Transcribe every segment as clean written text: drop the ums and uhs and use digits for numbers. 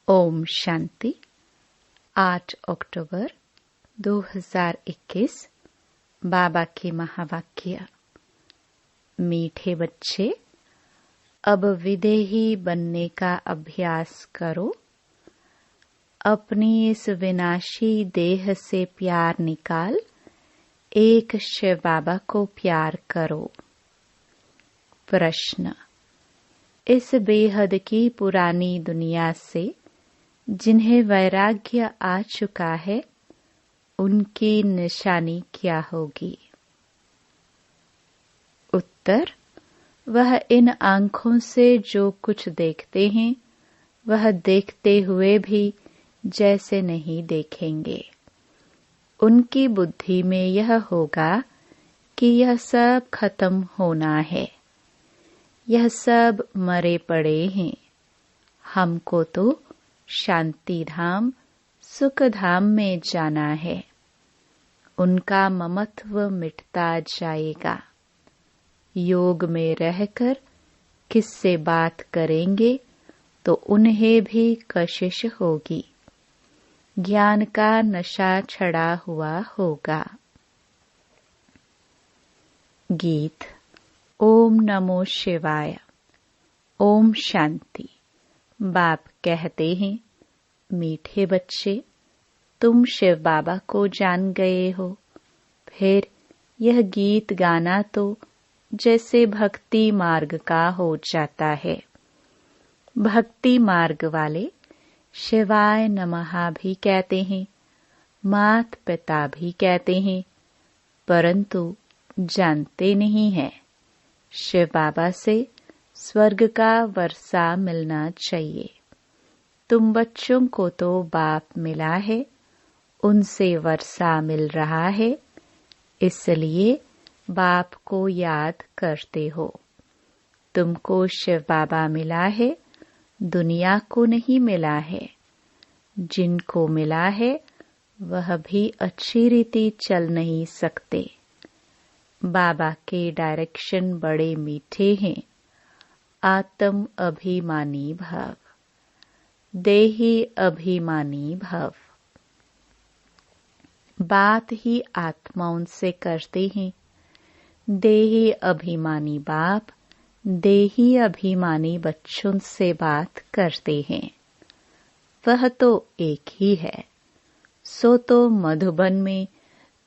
ओम शांति। 8 अक्टूबर 2021। बाबा के महावाक्य। मीठे बच्चे, अब विदेही बनने का अभ्यास करो। अपनी इस विनाशी देह से प्यार निकाल एक शिव बाबा को प्यार करो। प्रश्न। इस बेहद की पुरानी दुनिया से जिन्हें वैराग्य आ चुका है, उनकी निशानी क्या होगी? उत्तर। वह इन आँखों से जो कुछ देखते हैं, वह देखते हुए भी जैसे नहीं देखेंगे। उनकी बुद्धि में यह होगा कि यह सब खत्म होना है, यह सब मरे पड़े हैं। हमको तो शांति धाम, सुख धाम में जाना है। उनका ममत्व मिटता जाएगा। योग में रहकर किससे बात करेंगे तो उन्हें भी कशिश होगी। ज्ञान का नशा चढ़ा हुआ होगा। गीत। ओम नमो शिवाय। ओम शांति। बाप कहते हैं, मीठे बच्चे, तुम शिव बाबा को जान गए हो। फिर यह गीत गाना तो जैसे भक्ति मार्ग का हो जाता है। भक्ति मार्ग वाले शिवाय नमः भी कहते हैं, मात पिता भी कहते हैं, परंतु जानते नहीं हैं। शिव बाबा से स्वर्ग का वर्षा मिलना चाहिए। तुम बच्चों को तो बाप मिला है, उनसे वर्षा मिल रहा है, इसलिए बाप को याद करते हो। तुमको शिव बाबा मिला है, दुनिया को नहीं मिला है। जिनको मिला है वह भी अच्छी रीति चल नहीं सकते। बाबा के डायरेक्शन बड़े मीठे हैं। आत्म अभिमानी भव, देही अभिमानी भव। बात ही आत्माओं से करते हैं। देही अभिमानी बाप देही अभिमानी बच्चों से बात करते हैं। वह तो एक ही है। सो तो मधुबन में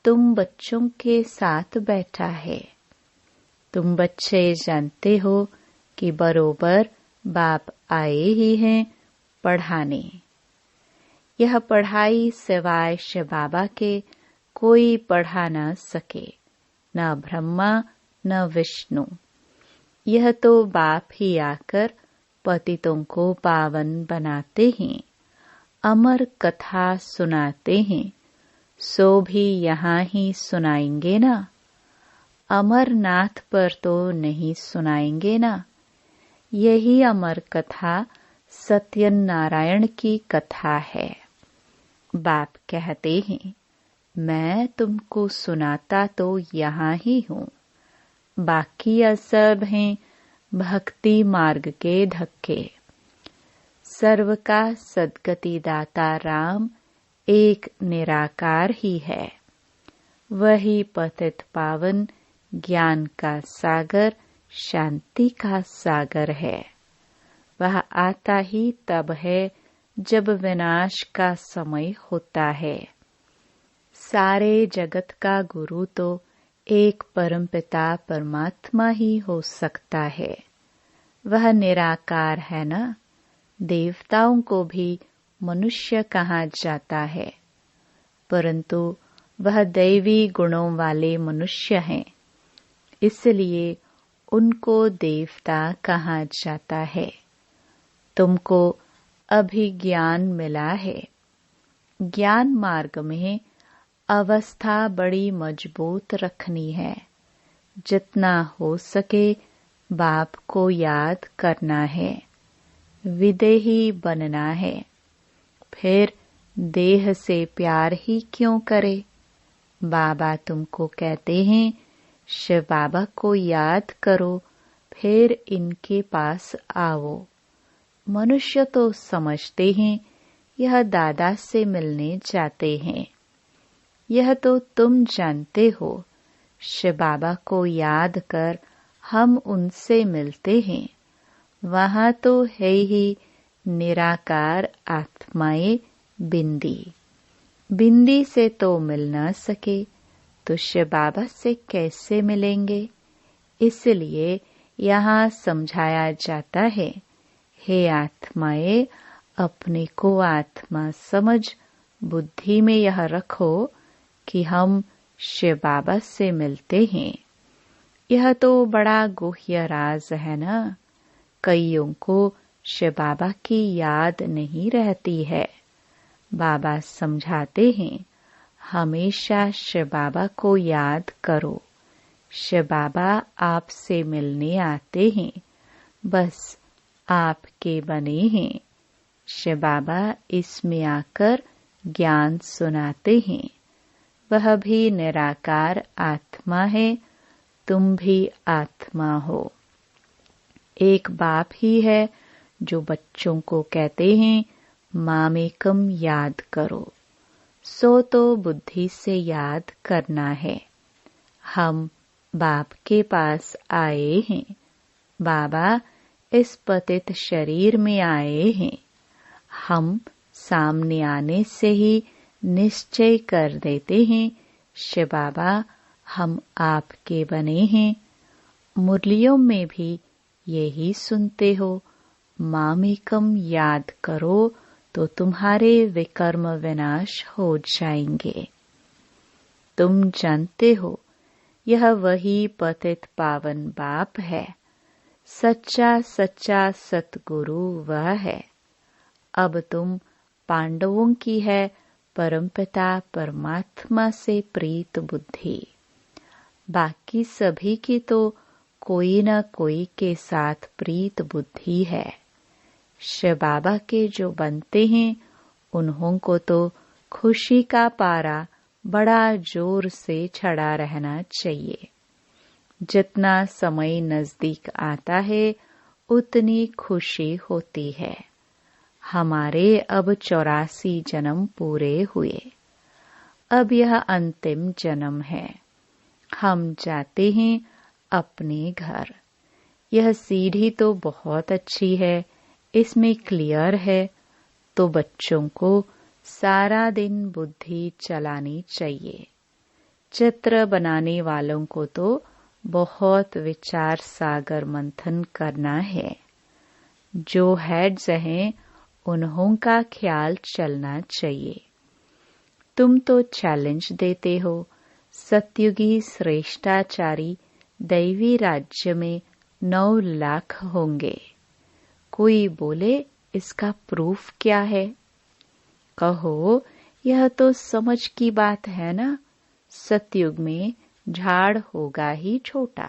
तुम बच्चों के साथ बैठा है। तुम बच्चे जानते हो कि बरोबर बाप आए ही हैं पढ़ाने। यह पढ़ाई सिवाय शिव बाबा के कोई पढ़ा न सके, न ब्रह्मा न विष्णु। यह तो बाप ही आकर पतितों को पावन बनाते हैं, अमर कथा सुनाते हैं। सो भी यहाँ ही सुनाएंगे ना? अमरनाथ पर तो नहीं सुनाएंगे ना? यही अमर कथा सत्यनारायण की कथा है। बाप कहते हैं, मैं तुमको सुनाता तो यहाँ ही हूँ। बाकी सब हैं भक्ति मार्ग के धक्के। सर्व का सद्गति दाता राम एक निराकार ही है। वही पतित पावन ज्ञान का सागर, शांति का सागर है। वह आता ही तब है जब विनाश का समय होता है। सारे जगत का गुरु तो एक परमपिता परमात्मा ही हो सकता है। वह निराकार है ना? देवताओं को भी मनुष्य कहा जाता है, परंतु वह दैवी गुणों वाले मनुष्य हैं, इसलिए उनको देवता कहा जाता है। तुमको अभी ज्ञान मिला है। ज्ञान मार्ग में अवस्था बड़ी मजबूत रखनी है। जितना हो सके बाप को याद करना है, विदेही बनना है। फिर देह से प्यार ही क्यों करे? बाबा तुमको कहते हैं, शिव बाबा को याद करो, फिर इनके पास आओ। मनुष्य तो समझते हैं यह दादा से मिलने जाते हैं। यह तो तुम जानते हो। शिव बाबा को याद कर हम उनसे मिलते हैं। वहाँ तो है ही निराकार आत्माएं बिंदी। बिंदी से तो मिल न सके तो शिव बाबा से कैसे मिलेंगे? इसलिए यहाँ समझाया जाता है, हे आत्माएं, अपने को आत्मा समझ बुद्धि में यह रखो कि हम शिव बाबा से मिलते हैं। यह तो बड़ा गुह्य राज है ना। कईयों को शिव बाबा की याद नहीं रहती है। बाबा समझाते हैं, हमेशा शिव बाबा को याद करो। शिव बाबा आपसे मिलने आते हैं, बस आपके बने हैं। शिव बाबा इसमें आकर ज्ञान सुनाते हैं। वह भी निराकार आत्मा है, तुम भी आत्मा हो। एक बाप ही है जो बच्चों को कहते हैं, मामेकम याद करो। सो तो बुद्धि से याद करना है। हम बाप के पास आए हैं। बाबा इस पतित शरीर में आए हैं। हम सामने आने से ही निश्चय कर देते हैं, शिव बाबा हम आपके बने हैं। मुरलियों में भी यही सुनते हो, मामेकम याद करो तो तुम्हारे विकर्म विनाश हो जाएंगे। तुम जानते हो यह वही पतित पावन बाप है। सच्चा सच्चा सतगुरु वह है। अब तुम पांडवों की है परमपिता परमात्मा से प्रीत बुद्धि। बाकी सभी की तो कोई न कोई के साथ प्रीत बुद्धि है। शिव बाबा के जो बनते हैं उन्हों को तो खुशी का पारा बड़ा जोर से चढ़ा रहना चाहिए। जितना समय नजदीक आता है उतनी खुशी होती है। हमारे अब 84 जन्म पूरे हुए। अब यह अंतिम जन्म है। हम जाते हैं अपने घर। यह सीढ़ी तो बहुत अच्छी है, इसमें क्लियर है, तो बच्चों को सारा दिन बुद्धि चलानी चाहिए। चित्र बनाने वालों को तो बहुत विचार सागर मंथन करना है। जो हेड्स हैं उन्हों का ख्याल चलना चाहिए। तुम तो चैलेंज देते हो, सतयुगी श्रेष्ठाचारी दैवी राज्य में 9 लाख होंगे। कोई बोले इसका प्रूफ क्या है? कहो यह तो समझ की बात है ना। सतयुग में झाड़ होगा ही छोटा।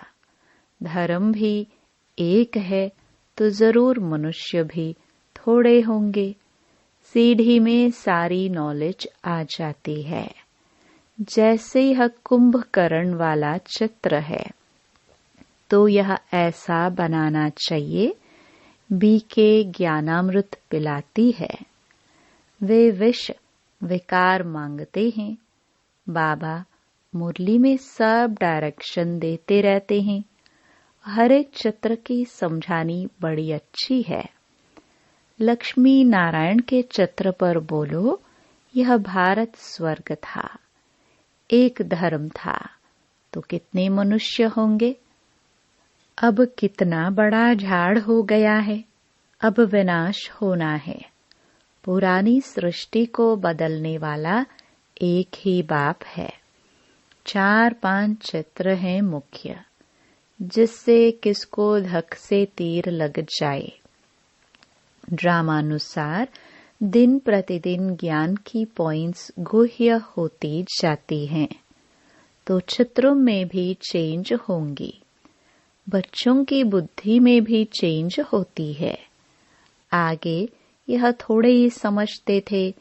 धर्म भी एक है तो जरूर मनुष्य भी थोड़े होंगे। सीढ़ी में सारी नॉलेज आ जाती है। जैसे यह कुंभकर्ण वाला चित्र है तो यह ऐसा बनाना चाहिए। बीके ज्ञानामृत पिलाती है। वे विष विकार मांगते हैं। बाबा मुरली में सब डायरेक्शन देते रहते हैं। हर एक चित्र की समझानी बड़ी अच्छी है। लक्ष्मी नारायण के चित्र पर बोलो, यह भारत स्वर्ग था। एक धर्म था तो कितने मनुष्य होंगे? अब कितना बड़ा झाड़ हो गया है। अब विनाश होना है। पुरानी सृष्टि को बदलने वाला एक ही बाप है। 4-5 चित्र हैं मुख्य, जिससे किसको धक से तीर लग जाए। ड्रामानुसार दिन प्रतिदिन ज्ञान की पॉइंट्स गुह्य होती जाती हैं, तो चित्रों में भी चेंज होंगी। बच्चों की बुद्धि में भी चेंज होती है। आगे यह थोड़े ही समझते थे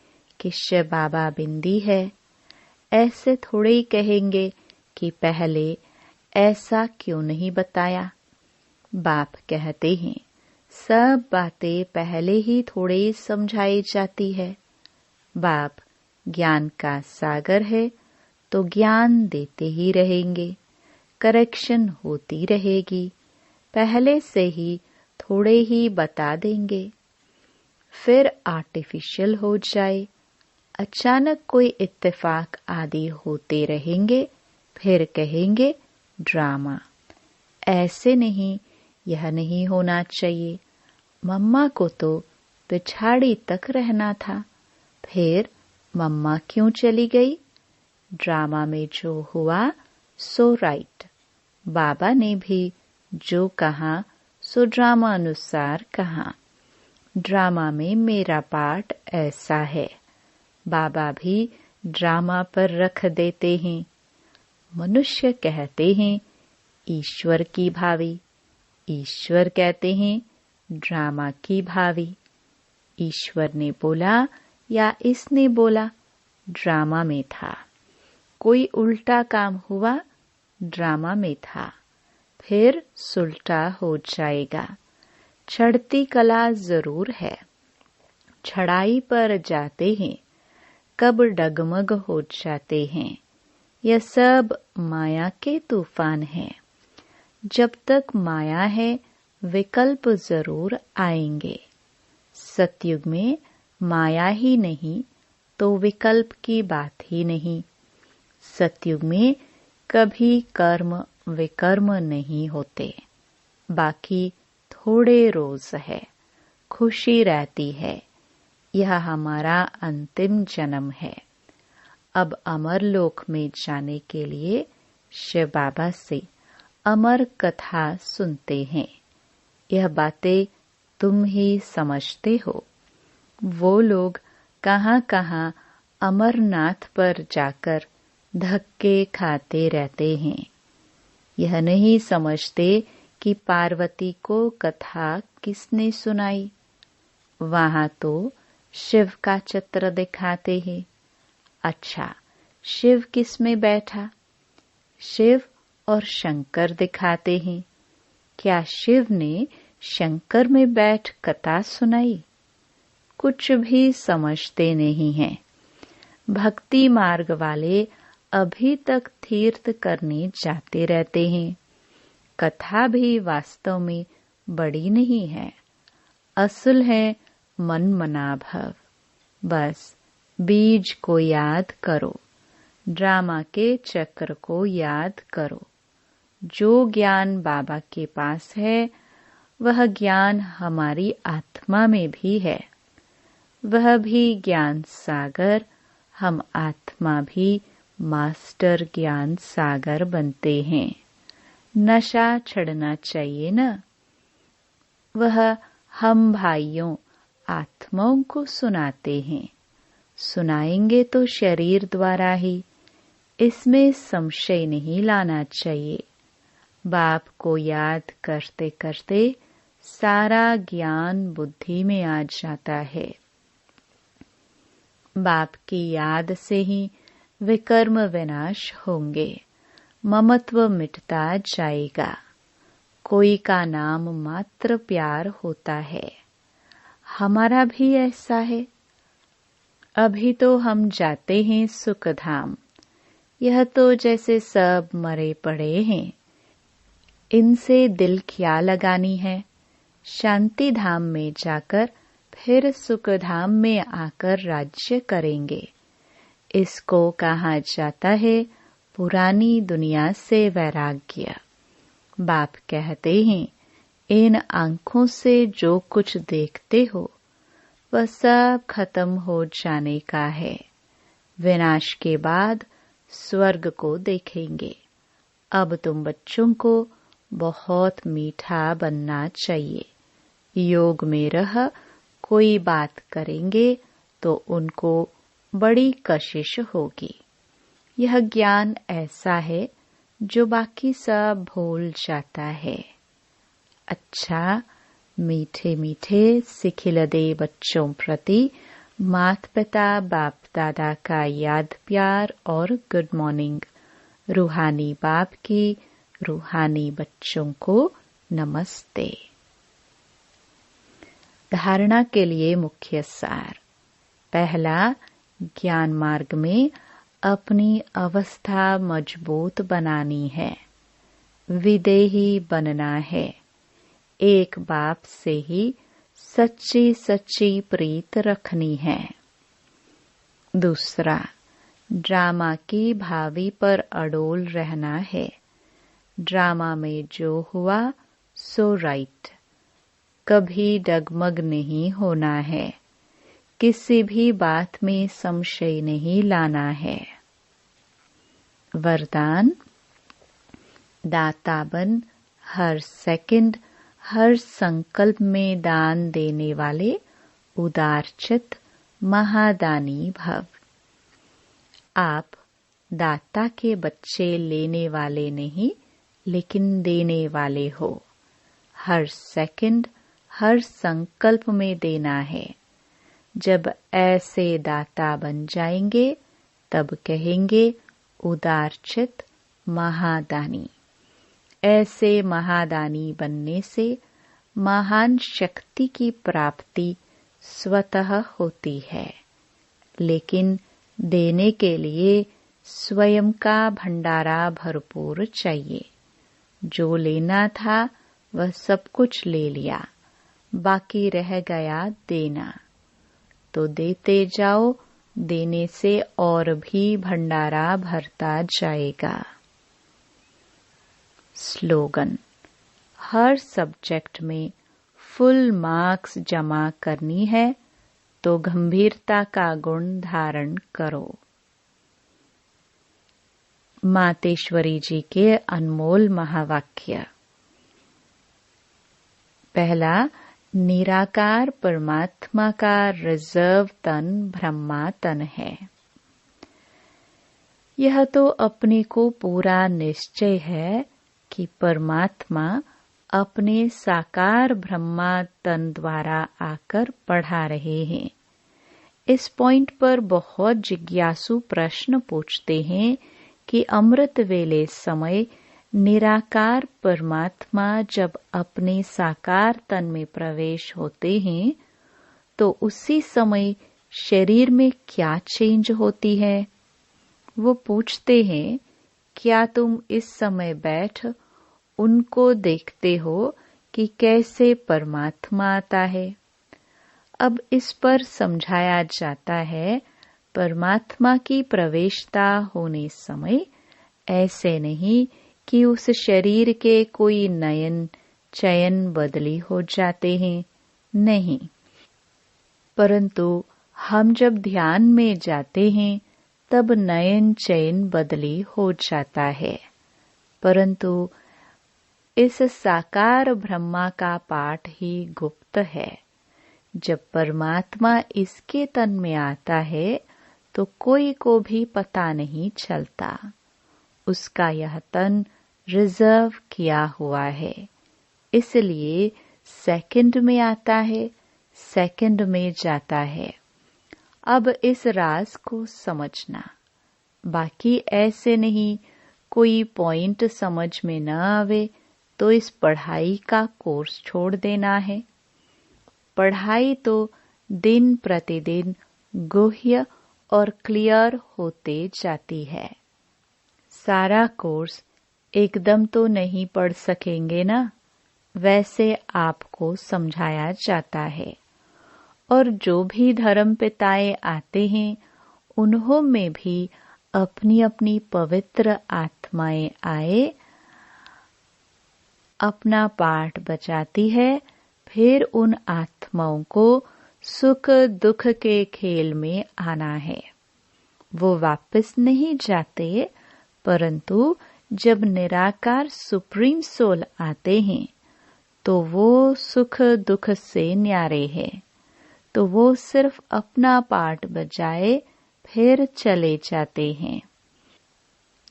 कि शिव बाबा बिंदी है। ऐसे थोड़े ही कहेंगे कि पहले ऐसा क्यों नहीं बताया। बाप कहते हैं सब बातें पहले ही थोड़े समझाई जाती है। बाप ज्ञान का सागर है तो ज्ञान देते ही रहेंगे, करेक्शन होती रहेगी। पहले से ही थोड़े ही बता देंगे, फिर आर्टिफिशियल हो जाए, अचानक कोई इत्तेफाक आदि होते रहेंगे, फिर कहेंगे ड्रामा। ऐसे नहीं, यह नहीं होना चाहिए। मम्मा को तो पिछाड़ी तक रहना था, फिर मम्मा क्यों चली गई? ड्रामा में जो हुआ सो राइट। बाबा ने भी जो कहा सो ड्रामा अनुसार कहा। ड्रामा में मेरा पार्ट ऐसा है। बाबा भी ड्रामा पर रख देते हैं। मनुष्य कहते हैं ईश्वर की भावी, ईश्वर कहते हैं ड्रामा की भावी। ईश्वर ने बोला या इसने बोला, ड्रामा में था। कोई उल्टा काम हुआ, ड्रामा में था, फिर सुलटा हो जाएगा। चढ़ती कला जरूर है, चढ़ाई पर जाते हैं, कब डगमग हो जाते हैं। यह सब माया के तूफान हैं। जब तक माया है विकल्प जरूर आएंगे। सतयुग में माया ही नहीं तो विकल्प की बात ही नहीं। सतयुग में कभी कर्म विकर्म नहीं होते। बाकी थोड़े रोज है, खुशी रहती है। यह हमारा अंतिम जन्म है। अब अमर लोक में जाने के लिए शिव बाबा से अमर कथा सुनते हैं। यह बातें तुम ही समझते हो। वो लोग कहाँ-कहाँ अमरनाथ पर जाकर धक्के खाते रहते हैं। यह नहीं समझते कि पार्वती को कथा किसने सुनाई। वहां तो शिव का चित्र दिखाते हैं। अच्छा, शिव किस में बैठा? शिव और शंकर दिखाते हैं। क्या शिव ने शंकर में बैठ कथा सुनाई? कुछ भी समझते नहीं हैं। भक्ति मार्ग वाले अभी तक तीर्थ करने जाते रहते हैं। कथा भी वास्तव में बड़ी नहीं है। असल है मन मना भव। बस बीज को याद करो, ड्रामा के चक्र को याद करो। जो ज्ञान बाबा के पास है वह ज्ञान हमारी आत्मा में भी है। वह भी ज्ञान सागर, हम आत्मा भी मास्टर ज्ञान सागर बनते हैं। नशा चढ़ना चाहिए न। वह हम भाइयों आत्माओं को सुनाते हैं। सुनाएंगे तो शरीर द्वारा ही, इसमें संशय नहीं लाना चाहिए। बाप को याद करते करते सारा ज्ञान बुद्धि में आ जाता है। बाप की याद से ही विकर्म विनाश होंगे, ममत्व मिटता जाएगा। कोई का नाम मात्र प्यार होता है। हमारा भी ऐसा है। अभी तो हम जाते हैं सुखधाम। यह तो जैसे सब मरे पड़े हैं। इनसे दिल क्या लगानी है? शांति धाम में जाकर फिर सुखधाम में आकर राज्य करेंगे। इसको कहा जाता है पुरानी दुनिया से वैराग्य। बाप कहते हैं इन आंखों से जो कुछ देखते हो वह सब खत्म हो जाने का है। विनाश के बाद स्वर्ग को देखेंगे। अब तुम बच्चों को बहुत मीठा बनना चाहिए। योग में रह कोई बात करेंगे तो उनको बड़ी कशिश होगी। यह ज्ञान ऐसा है जो बाकी सब भूल जाता है। अच्छा, मीठे मीठे सिखिलदे बच्चों प्रति माता पिता बाप दादा का याद प्यार और गुड मॉर्निंग। रूहानी बाप की रूहानी बच्चों को नमस्ते। धारणा के लिए मुख्य सार। पहला, ज्ञान मार्ग में अपनी अवस्था मजबूत बनानी है, विदेही बनना है। एक बाप से ही सच्ची सच्ची प्रीत रखनी है। दूसरा, ड्रामा की भावी पर अड़ोल रहना है। ड्रामा में जो हुआ सो राइट, कभी डगमग नहीं होना है, किसी भी बात में संशय नहीं लाना है। वरदान, दाता बन हर सेकंड हर संकल्प में दान देने वाले उदारचित महादानी भव। आप दाता के बच्चे लेने वाले नहीं, लेकिन देने वाले हो। हर सेकंड हर संकल्प में देना है। जब ऐसे दाता बन जाएंगे तब कहेंगे उदारचित महादानी। ऐसे महादानी बनने से महान शक्ति की प्राप्ति स्वतः होती है, लेकिन देने के लिए स्वयं का भंडारा भरपूर चाहिए। जो लेना था वह सब कुछ ले लिया, बाकी रह गया देना। तो देते जाओ, देने से और भी भंडारा भरता जाएगा। स्लोगन, हर सब्जेक्ट में फुल मार्क्स जमा करनी है तो गंभीरता का गुण धारण करो। मातेश्वरी जी के अनमोल महावाक्य। पहला, निराकार परमात्मा का रिजर्व तन ब्रह्मा तन है। यह तो अपने को पूरा निश्चय है कि परमात्मा अपने साकार ब्रह्मा तन द्वारा आकर पढ़ा रहे हैं। इस पॉइंट पर बहुत जिज्ञासु प्रश्न पूछते हैं कि अमृत वेले समय निराकार परमात्मा जब अपने साकार तन में प्रवेश होते हैं तो उसी समय शरीर में क्या चेंज होती है। वो पूछते हैं, क्या तुम इस समय बैठ उनको देखते हो कि कैसे परमात्मा आता है। अब इस पर समझाया जाता है, परमात्मा की प्रवेशता होने समय ऐसे नहीं कि उस शरीर के कोई नयन चयन बदली हो जाते हैं, नहीं, परंतु हम जब ध्यान में जाते हैं तब नयन चयन बदली हो जाता है। परंतु इस साकार ब्रह्मा का पाठ ही गुप्त है। जब परमात्मा इसके तन में आता है तो कोई को भी पता नहीं चलता। उसका यह तन रिजर्व किया हुआ है, इसलिए सेकंड में आता है, सेकंड में जाता है। अब इस राज को समझना। बाकी ऐसे नहीं, कोई पॉइंट समझ में न आवे तो इस पढ़ाई का कोर्स छोड़ देना है। पढ़ाई तो दिन प्रतिदिन गुह्य और क्लियर होते जाती है। सारा कोर्स एकदम तो नहीं पढ़ सकेंगे ना, वैसे आपको समझाया जाता है। और जो भी धर्म पिताएं आते हैं उन्हों में भी अपनी अपनी पवित्र आत्माएं आए, अपना पाठ बचाती है, फिर उन आत्माओं को सुख दुख के खेल में आना है। वो वापस नहीं जाते, परंतु जब निराकार सुप्रीम सोल आते हैं तो वो सुख दुख से न्यारे हैं, तो वो सिर्फ अपना पाठ बजाए फिर चले जाते हैं।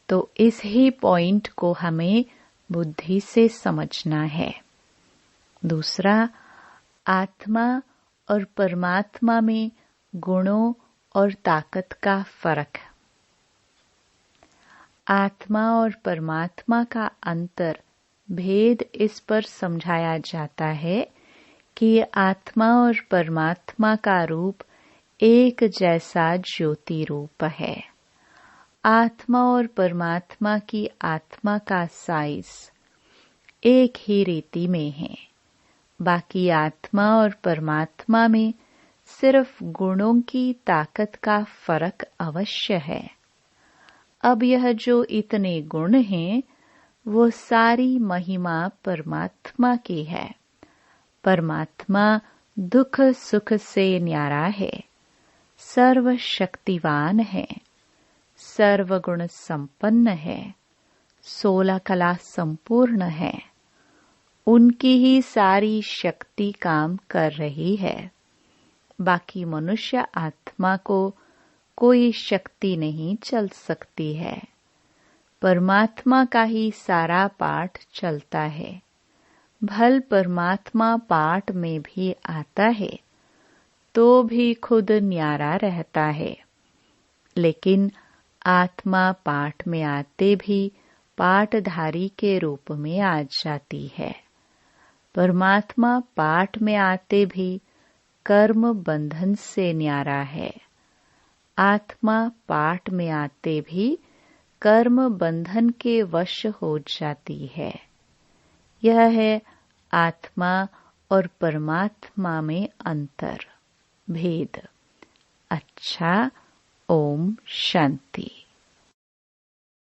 तो इस ही पॉइंट को हमें बुद्धि से समझना है। दूसरा, आत्मा और परमात्मा में गुणों और ताकत का फर्क। आत्मा और परमात्मा का अंतर भेद इस पर समझाया जाता है कि आत्मा और परमात्मा का रूप एक जैसा ज्योति रूप है। आत्मा और परमात्मा की आत्मा का साइज एक ही रीति में है। बाकी आत्मा और परमात्मा में सिर्फ गुणों की ताकत का फर्क अवश्य है। अब यह जो इतने गुण हैं, वो सारी महिमा परमात्मा की है। परमात्मा दुख सुख से न्यारा है, सर्वशक्तिवान है, सर्वगुण संपन्न है, 16 कला संपूर्ण है। उनकी ही सारी शक्ति काम कर रही है। बाकी मनुष्य आत्मा को कोई शक्ति नहीं चल सकती है। परमात्मा का ही सारा पाठ चलता है। भल परमात्मा पाठ में भी आता है तो भी खुद न्यारा रहता है, लेकिन आत्मा पाठ में आते भी पाठधारी के रूप में आ जाती है। परमात्मा पाठ में आते भी कर्म बंधन से न्यारा है। आत्मा पाठ में आते भी कर्म बंधन के वश हो जाती है। यह है आत्मा और परमात्मा में अंतर, भेद। अच्छा, ओम शांति।